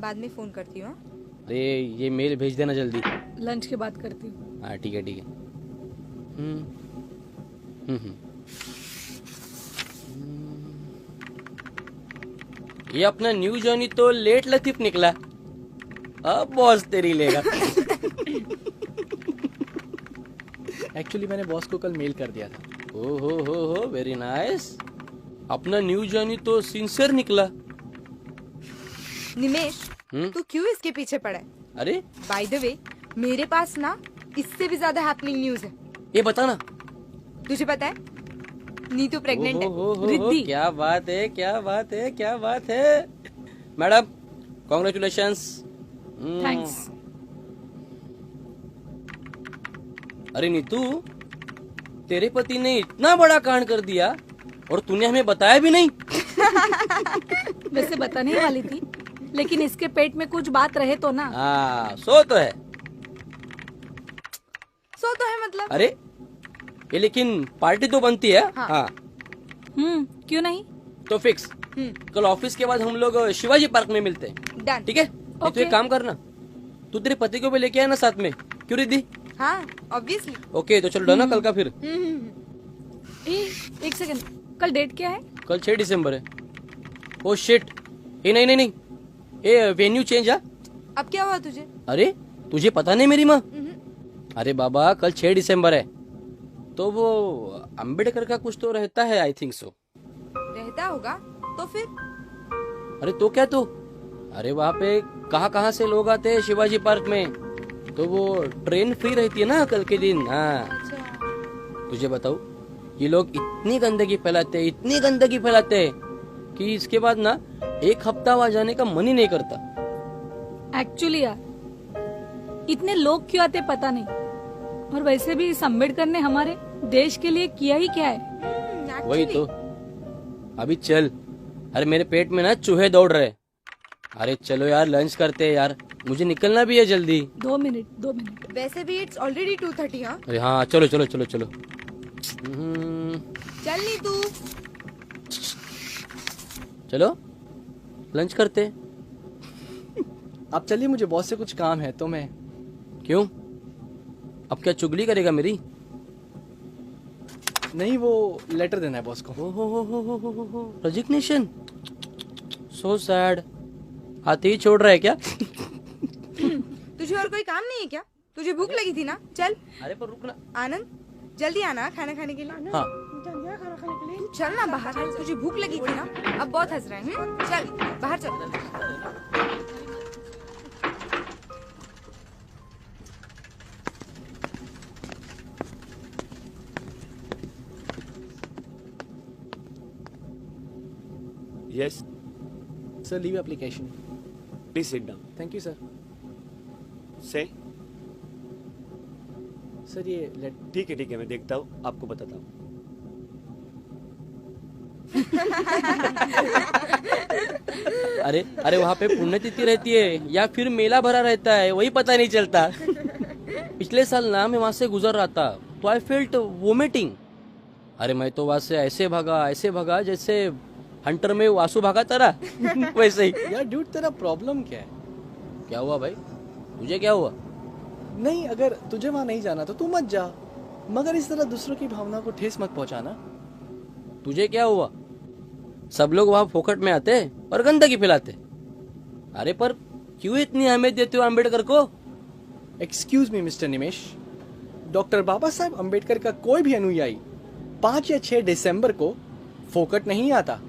बाद में फोन करती हूँ। अरे ये मेल भेज देना जल्दी। लंच के बाद करती हूँ। हाँ ठीक है ठीक है। ये अपना न्यू जॉनी तो लेट लतीफ निकला। अब बॉस तेरी लेगा। एक्चुअली मैंने बॉस को कल मेल कर दिया था। ओ हो वेरी नाइस। अपना न्यू जॉनी तो सिंसियर निकला। निमेश तू क्यों इसके पीछे पड़ा है? अरे बाय द वे मेरे पास ना इससे भी ज्यादा हैपनिंग न्यूज है। ये बता ना। तुझे पता है नीतू प्रेग्नेंट है। रिद्धि। क्या बात है क्या बात है क्या बात है। Madam congratulations. थैंक्स। अरे नीतू तेरे पति ने इतना बड़ा कांड कर दिया और तूने हमें बताया भी नहीं। वैसे बताने ही वाली थी, लेकिन इसके पेट में कुछ बात रहे तो ना। हाँ सो तो है। सो तो है मतलब। अरे ये लेकिन पार्टी तो बनती है। हाँ। क्यों नहीं? तो फिक्स। कल ऑफिस के बाद हम लोग शिवाजी पार्क में मिलते हैं। डन। ठीक है। तो एक काम करना, तू तेरे पति को भी लेके आना साथ में। क्यों रिद्धि? हाँ ऑब्वियसली। ओके तो चलो डन ना कल का फिर। एक सेकंड, कल डेट क्या है? कल 6 दिसंबर है। Oh shit. नहीं ये वेन्यू चेंज। अब क्या हुआ तुझे? अरे तुझे पता नहीं मेरी माँ? अरे बाबा कल 6 दिसंबर है तो वो अंबेडकर का कुछ तो रहता है। I think so. रहता होगा तो फिर। अरे तो क्या तो? अरे वहाँ पे कहाँ से लोग आते हैं शिवाजी पार्क में, तो वो ट्रेन फ्री रहती है ना कल के दिन। हाँ अच्छा। तुझे बताऊँ ये लोग इतनी गंदगी फैलाते हैं कि इसके बाद ना एक हफ्ता वहाँ जाने का मन ही नहीं करता। एक्चुअली यार इतने लोग क्यों आते पता नहीं। और वैसे भी इस अम्बेडकर ने हमारे देश के लिए किया ही क्या है? वही तो। अभी चल। अरे मेरे पेट में ना चूहे दौड़ रहे। अरे चलो यार लंच करते हैं यार, मुझे निकलना भी है जल्दी। 2 मिनट। वैसे भी इट्स ऑलरेडी 2:30। हाँ अरे हाँ चलो। चल नी तू। चलो लंच करते। आप चलिए, मुझे बॉस से कुछ काम है तो मैं। क्यों? अब क्या चुगली करेगा मेरी? नहीं, वो लेटर देना है बॉस को। हो रेजिग्नेशन। So sad. हाथी ही छोड़ रहा है क्या? तुझे और कोई काम नहीं है क्या? तुझे भूख लगी थी ना? चल। अरे पर रुकना। आनंद जल्दी आना खाना खाने के लिए। हाँ तू चल ना बाहर, तुझे भूख लगी थी ना? अब बहुत हंस रहे हैं। चल बाहर चल। Yes, sir, leave application. please sit down. Thank you sir. Say, sir ये ठीक है मैं देखता हूँ, आपको बताता हूँ। अरे वहाँ पे पुण्यतिथि रहती है या फिर मेला भरा रहता है, वही पता नहीं चलता। पिछले साल ना मैं वहाँ से गुजर रहा था तो आई फेल्ट वोमिटिंग। अरे मैं तो वहाँ से ऐसे भागा जैसे हंटर में वासु भागा तारा। वैसे ही। यार ड्यूड, तेरा प्रॉब्लम क्या है? क्या हुआ भाई? तुझे क्या हुआ? नहीं, अगर तुझे वहाँ नहीं जाना तो तू मत जा, मगर इस तरह दूसरों की भावना को ठेस मत पहुंचाना। तुझे क्या हुआ? सब लोग वहाँ फोकट में आते और गंदगी फैलाते। अरे पर क्यों इतनी अहमियत देते हो अम्बेडकर को? एक्सक्यूज मी मिस्टर निमेश, डॉक्टर बाबा साहेब अम्बेडकर का कोई भी अनुयायी 5 या 6 दिसंबर को फोकट नहीं आता।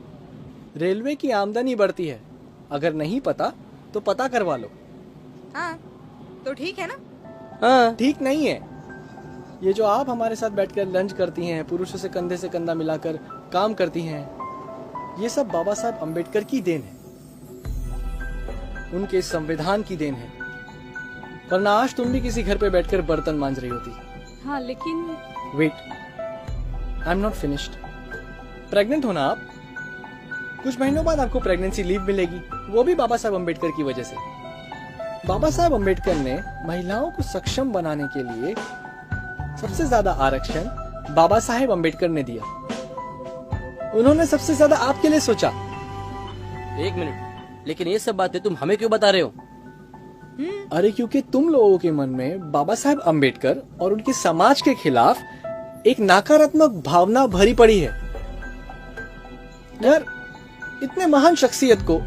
रेलवे की आमदनी बढ़ती है। अगर नहीं पता तो पता करवा लो। हाँ तो ठीक है ना? हाँ ठीक नहीं है। ये जो आप हमारे साथ बैठकर लंच करती हैं, पुरुषों से कंधा मिलाकर काम करती हैं, ये सब बाबा साहब अम्बेडकर की देन है, उनके संविधान की देन है। वरना आज तुम भी किसी घर पे बैठकर बर्तन मांज रही होती। हाँ लेकिन wait, I am not finished. Pregnant हो ना आप? कुछ महीनों बाद आपको प्रेगनेंसी लीव मिलेगी, वो भी बाबा साहब अम्बेडकर की वजह से। बाबा साहब अम्बेडकर ने महिलाओं को सक्षम बनाने के लिए सबसे ज्यादा आरक्षण बाबा साहेब अम्बेडकर ने दिया। उन्होंने सबसे ज्यादा आपके लिए सोचा। एक मिनट, लेकिन ये सब बातें तुम हमें क्यों बता रहे हो? अरे क्योंकि तुम लोगों के मन में बाबा साहेब अम्बेडकर और उनके समाज के खिलाफ एक नकारात्मक भावना भरी पड़ी है। यार, इतने महान शख्सियत को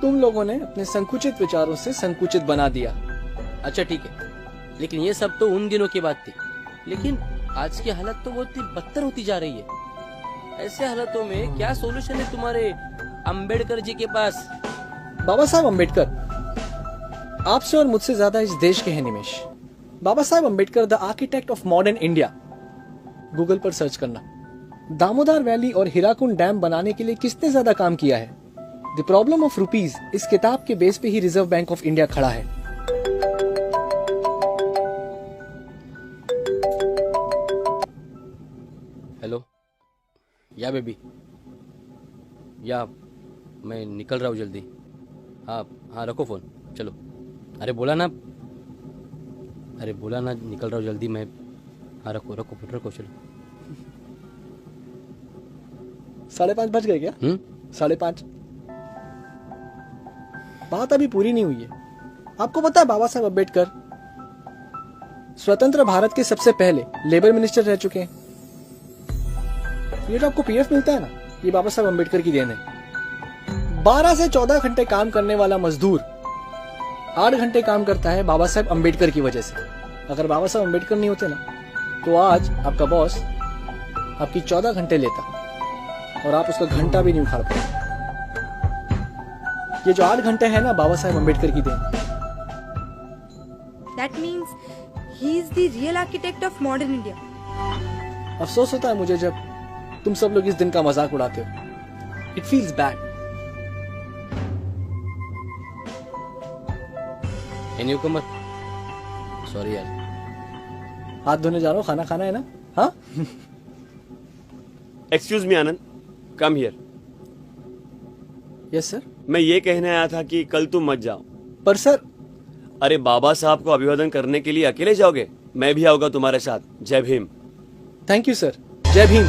तुम लोगों ने अपने संकुचित विचारों से संकुचित बना दिया। अच्छा ठीक है, लेकिन ये सब तो उन दिनों की बात थी, लेकिन आज की हालत तो बहुत ही बदतर होती जा रही है। ऐसे हालातों में क्या सॉल्यूशन है तुम्हारे अंबेडकर जी के पास? बाबा साहब अम्बेडकर आपसे और मुझसे ज्यादा इस देश के हैं निमेश। बाबा Saheb Ambedkar the architect of modern India, Google पर सर्च करना। दामोदर वैली और हीराकुंड डैम बनाने के लिए किसने ज्यादा काम किया है? द प्रॉब्लम ऑफ रुपीज इस किताब के बेस पे ही रिजर्व बैंक ऑफ इंडिया खड़ा है। हेलो, या बेबी, या मैं निकल रहा हूँ जल्दी। हाँ हाँ, रखो फोन, चलो। अरे बोला ना निकल रहा हूँ जल्दी मैं। हाँ रखो रखो फोन, रखो, चलो। 5:30 बज गए क्या? 5:30। बात अभी पूरी नहीं हुई है। आपको पता है बाबा साहब अम्बेडकर स्वतंत्र भारत के सबसे पहले लेबर मिनिस्टर रह चुके हैं। ये जो आपको पीएफ मिलता है ना, ये बाबा साहब अम्बेडकर की देन है। 12 से 14 घंटे काम करने वाला मजदूर 8 घंटे काम करता है बाबा साहब अम्बेडकर की वजह से। अगर बाबा साहब अम्बेडकर नहीं होते ना, तो आज आपका बॉस आपकी 14 घंटे लेता और आप उसका घंटा भी नहीं उठा पाते। ये जो 8 घंटे है ना, बाबा साहब अम्बेडकर की then. That means he is the real architect of modern India. अफसोस होता है मुझे जब तुम सब लोग इस दिन का मजाक उड़ाते हो। It feels bad. New Qamar, sorry यार। हाथ धोने जा रहा हूँ, खाना खाना है ना? हाँ। Excuse me Anand, come here. Yes sir. मैं ये कहने आया था कि कल तुम मत जाओ। पर सर। अरे बाबा साहब को अभिवादन करने के लिए अकेले जाओगे? मैं भी आऊंगा तुम्हारे साथ। जय भीम। Thank you sir. जय भीम।